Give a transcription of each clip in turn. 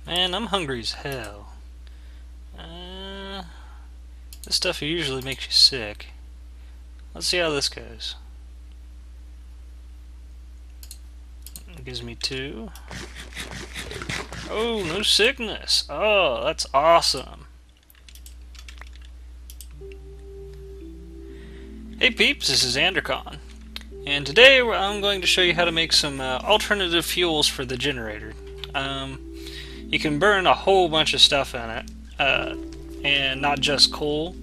Man, I'm hungry as hell. This stuff usually makes you sick. Let's see how this goes. It gives me 2. Oh, no sickness. Oh, that's awesome. Hey peeps, this is Andercon. And today I'm going to show you how to make some alternative fuels for the generator. You can burn a whole bunch of stuff in it, and not just coal.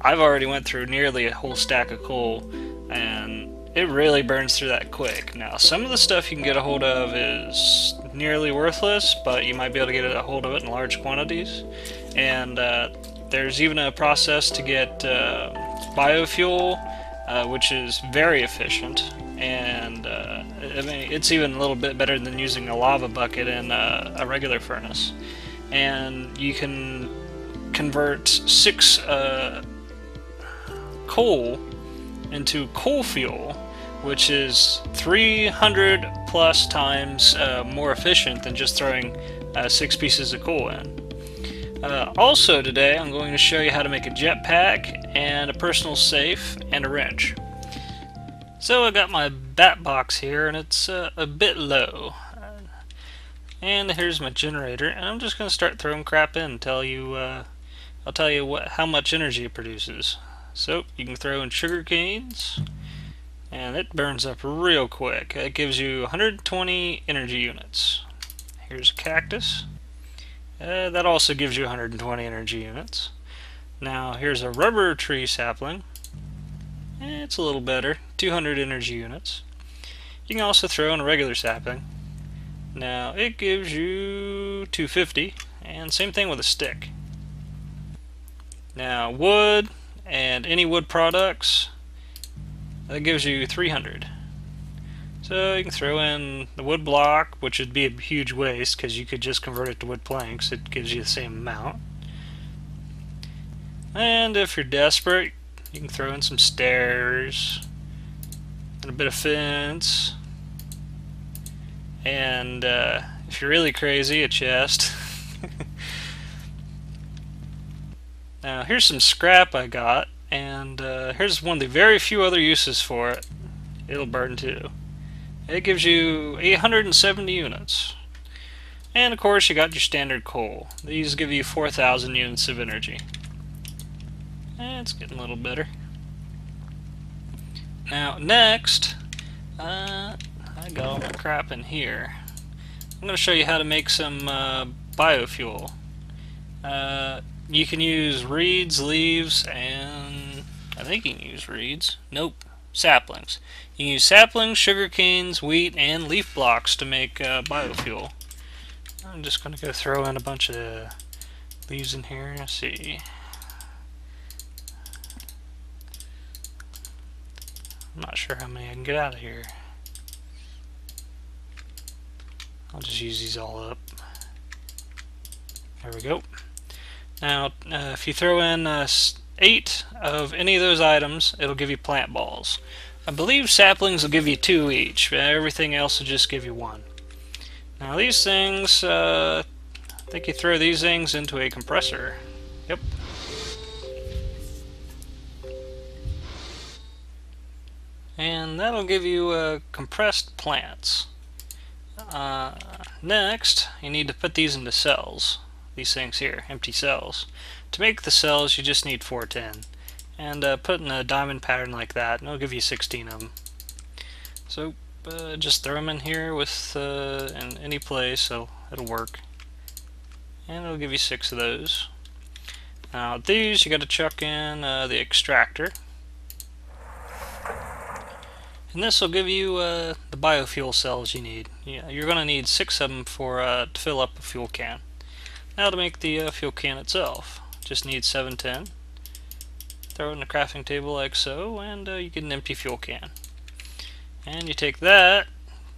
I've already went through nearly a whole stack of coal, and it really burns through that quick. Now, some of the stuff you can get a hold of is nearly worthless, but you might be able to get a hold of it in large quantities. And there's even a process to get biofuel, which is very efficient, and I mean, it's even a little bit better than using a lava bucket in a regular furnace. And you can convert 6 coal into coal fuel, which is 300 plus times more efficient than just throwing 6 pieces of coal in. Also today I'm going to show you how to make a jetpack and a personal safe and a wrench. So I got my bat box here and it's a bit low. And here's my generator, and I'm just going to start throwing crap in and tell you I'll tell you how much energy it produces. So you can throw in sugar canes, and it burns up real quick. It gives you 120 energy units. Here's a cactus. That also gives you 120 energy units. Now here's a rubber tree sapling. It's a little better, 200 energy units. You can also throw in a regular sapling. Now it gives you 250, and same thing with a stick. Now wood and any wood products, that gives you 300. So you can throw in the wood block, which would be a huge waste because you could just convert it to wood planks. It gives you the same amount. And if you're desperate, you can throw in some stairs and a bit of fence, and if you're really crazy, a chest. Now here's some scrap I got, and here's one of the very few other uses for it. It'll burn too. It gives you 870 units. And of course you got your standard coal. These give you 4,000 units of energy. And it's getting a little better. Now next, I got all my crap in here. I'm going to show you how to make some biofuel. You can use reeds, leaves, and I think you can use reeds. Nope, saplings. You can use saplings, sugar canes, wheat, and leaf blocks to make biofuel. I'm just going to go throw in a bunch of leaves in here. Let's see. I'm not sure how many I can get out of here. I'll just use these all up. There we go. Now, if you throw in 8 of any of those items, it'll give you plant balls. I believe saplings will give you 2 each, but everything else will just give you 1. Now these things, I think you throw these things into a compressor. Yep. And that'll give you compressed plants. Next, you need to put these into cells. These things here, empty cells. To make the cells, you just need 410. And put in a diamond pattern like that, and it'll give you 16 of them. So just throw them in here with in any place, so it'll work. And it'll give you 6 of those. Now these, you got to chuck in the extractor. And this will give you the biofuel cells you need. Yeah, you're going to need 6 of them for to fill up a fuel can. Now to make the fuel can itself, just need 710. Throw it in the crafting table like so, and you get an empty fuel can. And you take that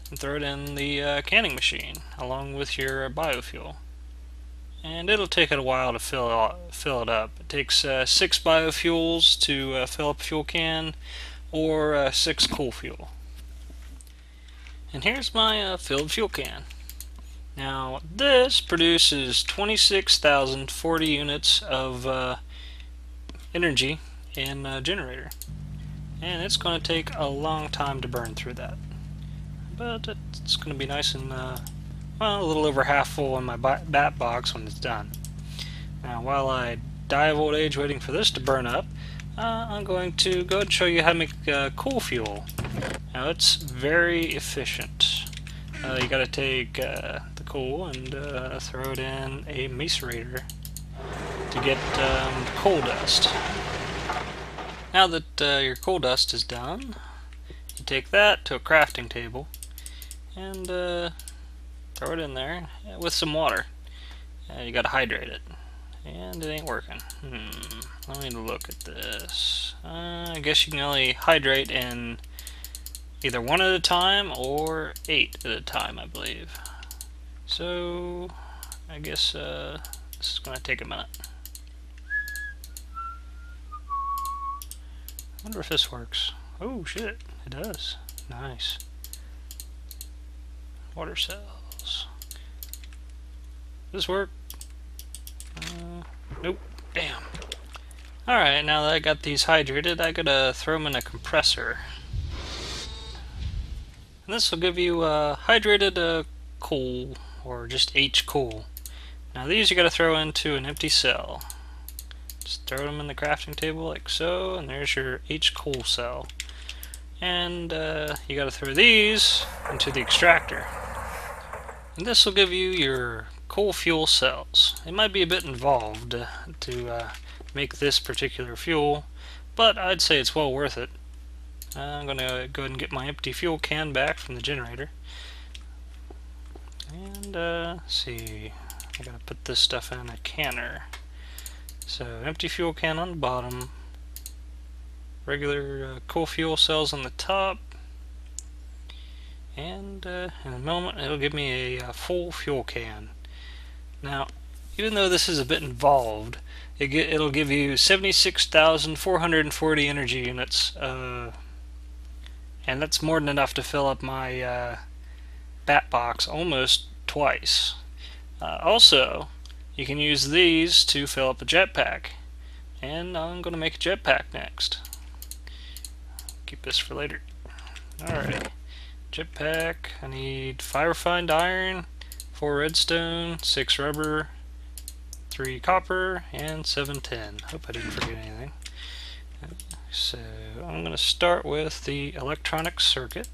and throw it in the canning machine along with your biofuel. And it'll take it a while to fill it up. It takes 6 biofuels to fill up a fuel can, or 6 coal fuel. And here's my filled fuel can. Now this produces 26,040 units of energy in a generator, and it's going to take a long time to burn through that, but it's going to be nice and well, a little over half full in my bat box when it's done. Now while I die of old age waiting for this to burn up, I'm going to go ahead and show you how to make coal fuel. Now it's very efficient. You got to take the coal and throw it in a macerator to get coal dust. Now that your coal dust is done, you take that to a crafting table and throw it in there with some water. You got to hydrate it, and it ain't working. Let me look at this. I guess you can only hydrate in either 1 at a time or 8 at a time, I believe. So I guess this is going to take a minute. I wonder if this works. Oh shit, it does. Nice. Water cells. Does this work? Nope. Damn. Alright, now that I got these hydrated, I gotta throw them in a compressor. And this will give you hydrated coal, or just H coal. Now these you gotta throw into an empty cell. Just throw them in the crafting table like so, and there's your H coal cell. And you gotta throw these into the extractor. And this will give you your coal fuel cells. It might be a bit involved to make this particular fuel, but I'd say it's well worth it. I'm going to go ahead and get my empty fuel can back from the generator. And let's see, I gotta put this stuff in a canner. So empty fuel can on the bottom, regular coal fuel cells on the top, and in a moment it'll give me a full fuel can. Now, even though this is a bit involved, it'll give you 76,440 energy units, and that's more than enough to fill up my bat box almost twice. Also, you can use these to fill up a jetpack, and I'm going to make a jetpack next. Keep this for later. Alright, jetpack. I need 5 refined iron, 4 redstone, 6 rubber, 3 copper, and 7 tin. Hope I didn't forget anything. So I'm going to start with the electronic circuit,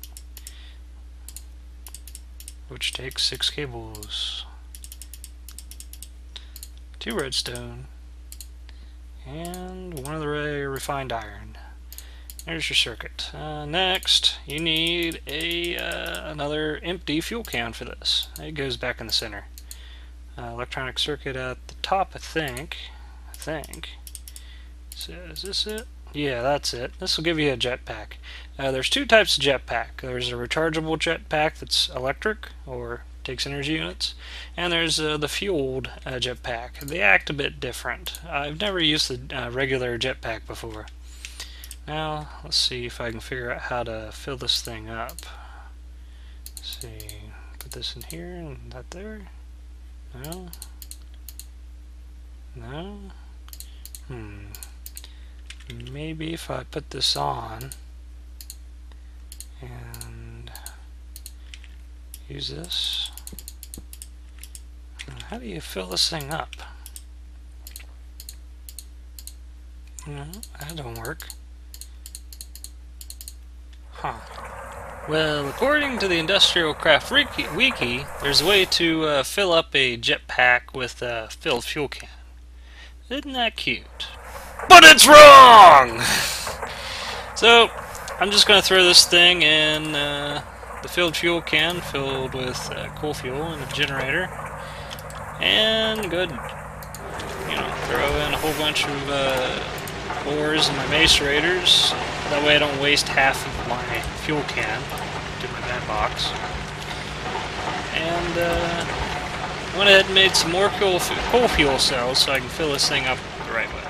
which takes 6 cables, 2 redstone, and 1 of the refined iron. There's your circuit. Next, you need another empty fuel can for this. It goes back in the center. Electronic circuit at the top, I think. So is this it? Yeah, that's it. This will give you a jetpack. There's 2 types of jetpack. There's a rechargeable jetpack that's electric, or takes energy units, and there's the fueled jetpack. They act a bit different. I've never used the regular jetpack before. Now, let's see if I can figure out how to fill this thing up. Let's see, put this in here and that there. No? No? Maybe if I put this on and use this. How do you fill this thing up? No, that don't work. Huh. Well, according to the Industrialcraft wiki, there's a way to fill up a jetpack with a filled fuel can. Isn't that cute? But it's wrong! So, I'm just going to throw this thing in the filled fuel can filled with coal fuel in a generator, and good. Throw in a whole bunch of ores in my macerators. That way I don't waste half of my fuel can to my bat box. And went ahead and made some more coal fuel cells so I can fill this thing up the right way.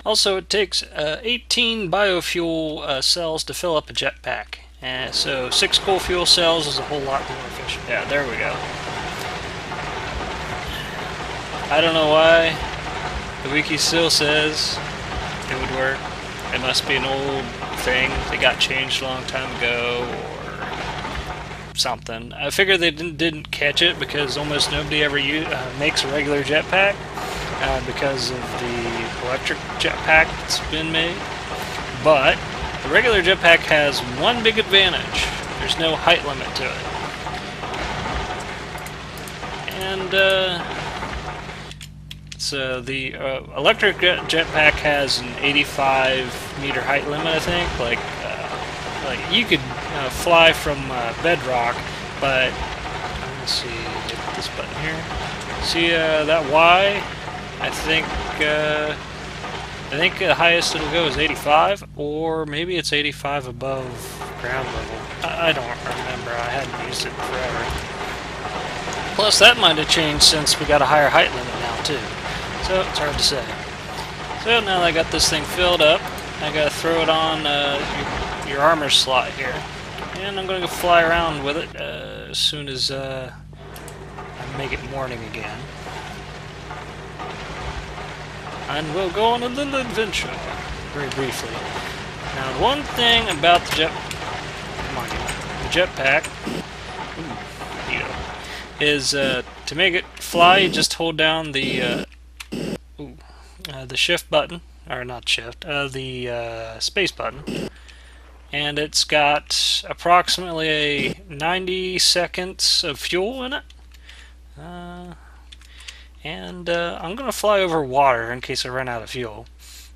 Also, it takes 18 biofuel cells to fill up a jetpack. So 6 coal fuel cells is a whole lot more efficient. Yeah, there we go. I don't know why the wiki still says it would work. It must be an old thing that got changed a long time ago, or something. I figure they didn't catch it because almost nobody ever makes a regular jetpack because of the electric jetpack that's been made. But the regular jetpack has one big advantage. There's no height limit to it. And so the electric jetpack has an 85-meter height limit, I think. Like you could fly from bedrock, but let's see, hit this button here. See that Y? I think the highest it'll go is 85, or maybe it's 85 above ground level. I don't remember. I hadn't used it forever. Plus, that might have changed since we got a higher height limit now too. So it's hard to say. So now that I got this thing filled up, I gotta throw it on your armor slot here, and I'm gonna go fly around with it as soon as I make it morning again. And we'll go on a little adventure, very briefly. Now, one thing about the jetpack, is to make it fly, you just hold down the shift button, or not shift, the space button, and it's got approximately 90 seconds of fuel in it. And I'm gonna fly over water in case I run out of fuel.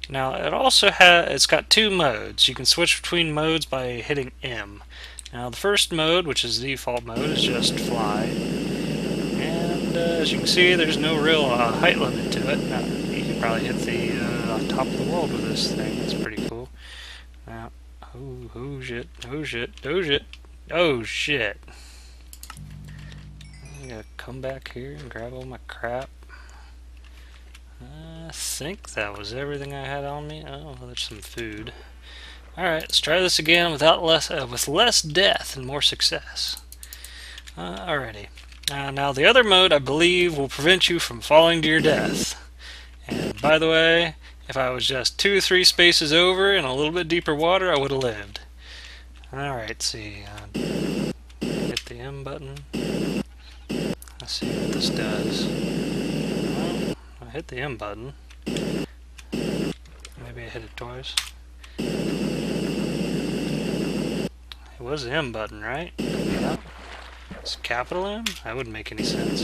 Now it also it's got two modes. You can switch between modes by hitting M. Now the first mode, which is the default mode, is just fly. And as you can see, there's no real height limit to it. You can probably hit the top of the world with this thing. That's pretty cool. Now, oh shit, oh shit, oh shit, oh shit. I gotta come back here and grab all my crap. I think that was everything I had on me. Oh, there's some food. Alright, let's try this again with less death and more success. Alrighty. Now the other mode, I believe, will prevent you from falling to your death. And by the way, if I was just 2 or 3 spaces over in a little bit deeper water, I would have lived. Alright, see. Hit the M button. Let's see what this does. Well, I hit the M button. Maybe I hit it twice. It was the M button, right? Yeah. It's capital M? That wouldn't make any sense.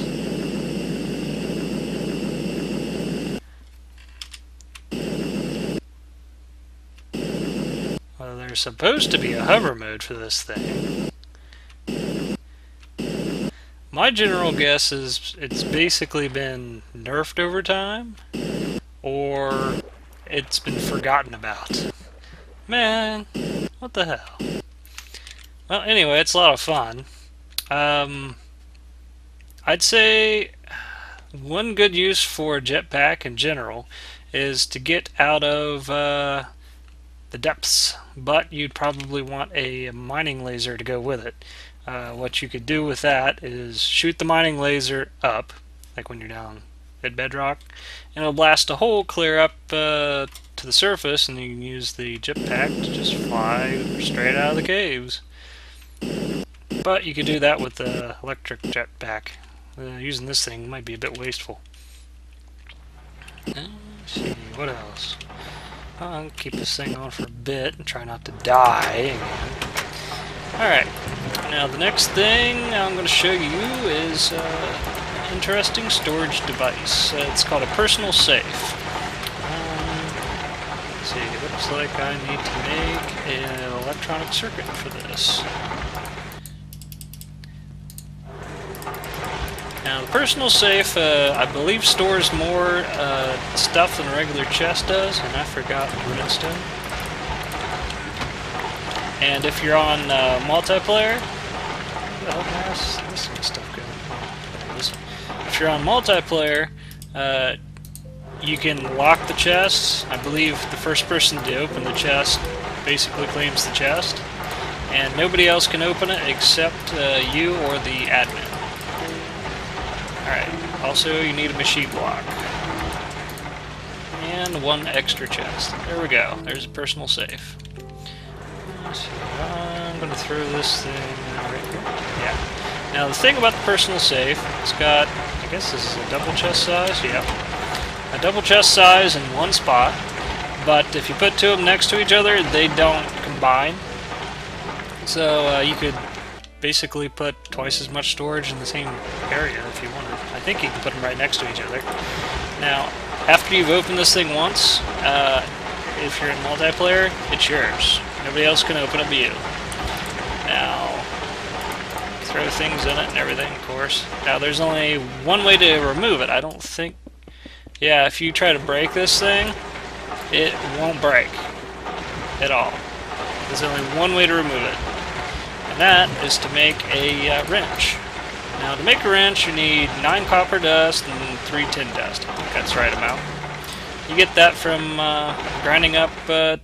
Well, there's supposed to be a hover mode for this thing. My general guess is it's basically been nerfed over time, or it's been forgotten about. Man, what the hell? Well, anyway, it's a lot of fun. I'd say one good use for a jetpack in general is to get out of the depths, but you'd probably want a mining laser to go with it. What you could do with that is shoot the mining laser up, like when you're down at bedrock, and it'll blast a hole clear up to the surface, and you can use the jetpack to just fly straight out of the caves. But you could do that with the electric jetpack. Using this thing might be a bit wasteful. Let's see, what else? I'll keep this thing on for a bit and try not to die again. Alright, now the next thing I'm going to show you is an interesting storage device. It's called a personal safe. Let's see, it looks like I need to make an electronic circuit for this. Now the personal safe, I believe, stores more stuff than a regular chest does, and I forgot redstone. And if you're on multiplayer, where the hell can this stuff go? Oh, there it is. If you're on multiplayer, you can lock the chest. I believe the first person to open the chest basically claims the chest, and nobody else can open it except you or the admin. Alright, Also, you need a machine block. And one extra chest. There we go. There's a personal safe. So I'm going to throw this thing right here. Yeah. Now the thing about the personal safe, it's got, I guess this is a double chest size? Yeah. A double chest size in one spot. But if you put two of them next to each other, they don't combine. So you could basically put twice as much storage in the same area if you wanted. I think you can put them right next to each other. Now, after you've opened this thing once, if you're in multiplayer, it's yours. Nobody else can open it but you. Now, throw things in it and everything, of course. Now, there's only one way to remove it. I don't think... Yeah, if you try to break this thing, it won't break at all. There's only one way to remove it. And that is to make a wrench. Now, to make a wrench, you need 9 copper dust and 3 tin dust. I think that's the right amount. You get that from grinding up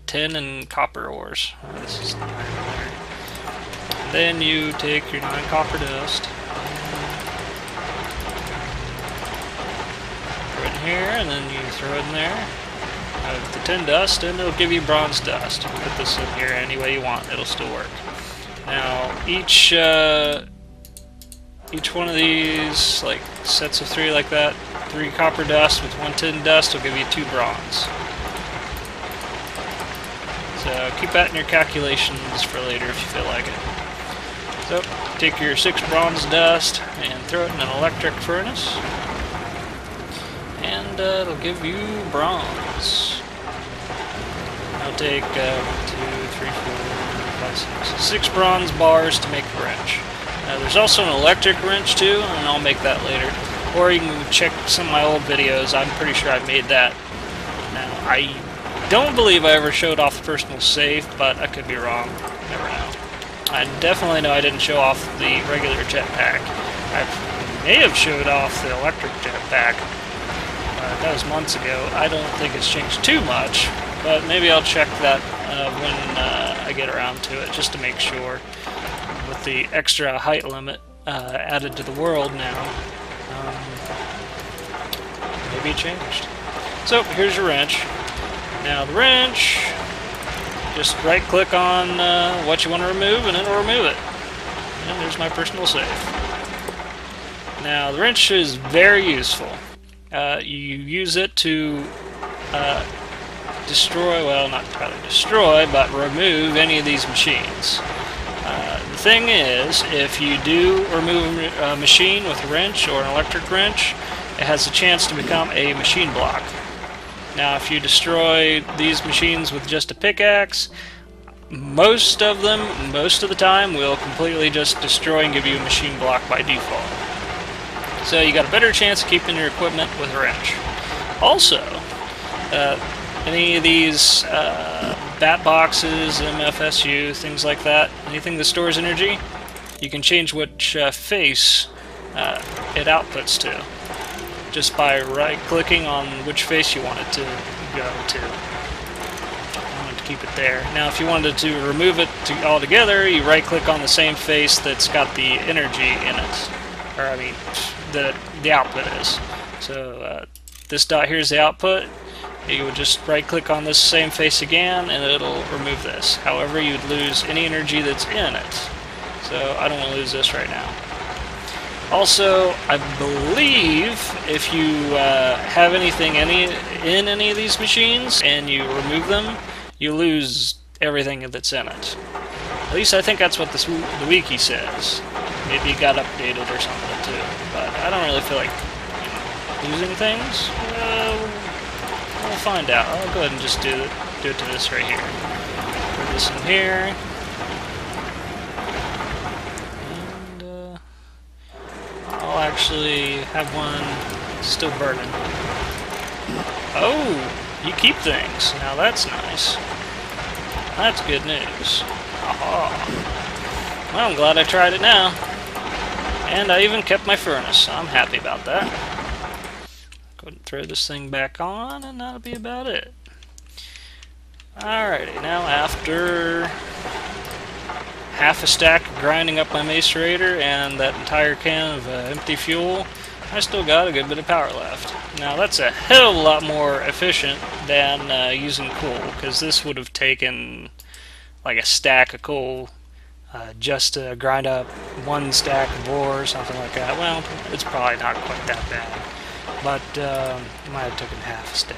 tin and copper ores. This is iron there. Then you take your 9 copper dust, throw it in here, and then you throw it in there. The tin dust, and it'll give you bronze dust. You can put this in here any way you want; it'll still work. Now, each one of these, like sets of 3 like that, 3 copper dust with 1 tin dust will give you 2 bronze. So keep that in your calculations for later if you feel like it. So take your 6 bronze dust and throw it in an electric furnace, and it'll give you bronze. I'll take 1, 2, 3, 4, 5, 6 bronze bars to make the wrench. There's also an electric wrench too, and I'll make that later. Or you can check some of my old videos. I'm pretty sure I made that. Now, I don't believe I ever showed off the personal safe, but I could be wrong. Never know. I definitely know I didn't show off the regular jetpack. I may have showed off the electric jetpack. That was months ago. I don't think it's changed too much, but maybe I'll check that when I get around to it, just to make sure. With the extra height limit added to the world now, maybe it changed. So here's your wrench. Now the wrench, just right click on what you want to remove and it'll remove it. And there's my personal safe. Now the wrench is very useful. You use it to destroy, well, not probably destroy, but remove any of these machines. The thing is, if you do remove a machine with a wrench or an electric wrench, it has a chance to become a machine block. Now, if you destroy these machines with just a pickaxe, most of them, most of the time, will completely just destroy and give you a machine block by default. So you got a better chance of keeping your equipment with a wrench. Also, any of these bat boxes, MFSU, things like that, anything that stores energy, you can change which face it outputs to, just by right-clicking on which face you want it to go to. I want to keep it there. Now, if you wanted to remove it altogether, you right-click on the same face that's got the energy in it, or I mean, the output is. So this dot here is the output. You would just right-click on this same face again, and it'll remove this. However, you'd lose any energy that's in it. So I don't want to lose this right now. Also, I believe if you have anything in any of these machines and you remove them, you lose everything that's in it. At least I think that's what the wiki says. Maybe it got updated or something too. But I don't really feel like losing things. We'll find out. I'll go ahead and just do it to this right here. Put this in here. And I'll actually have one still burning. Oh, you keep things. Now that's nice. That's good news. Aha. Well, I'm glad I tried it now. And I even kept my furnace. I'm happy about that. Go ahead and throw this thing back on, and that'll be about it. Alrighty, now after half a stack of grinding up my macerator and that entire can of empty fuel, I still got a good bit of power left. Now that's a hell of a lot more efficient than using coal, because this would have taken like a stack of coal just to grind up one stack of ore or something like that. Well, it's probably not quite that bad, but it might have taken half a stack.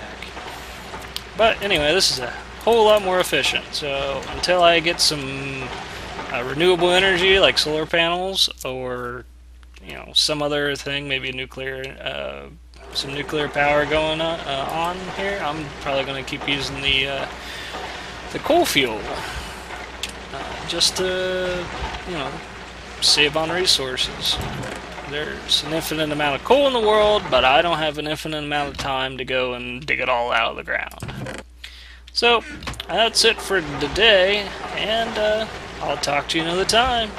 But anyway, this is a whole lot more efficient. So until I get some renewable energy like solar panels or some other thing, maybe some nuclear power going on here, I'm probably going to keep using the coal fuel just to save on resources. There's an infinite amount of coal in the world, but I don't have an infinite amount of time to go and dig it all out of the ground. So that's it for today, and I'll talk to you another time.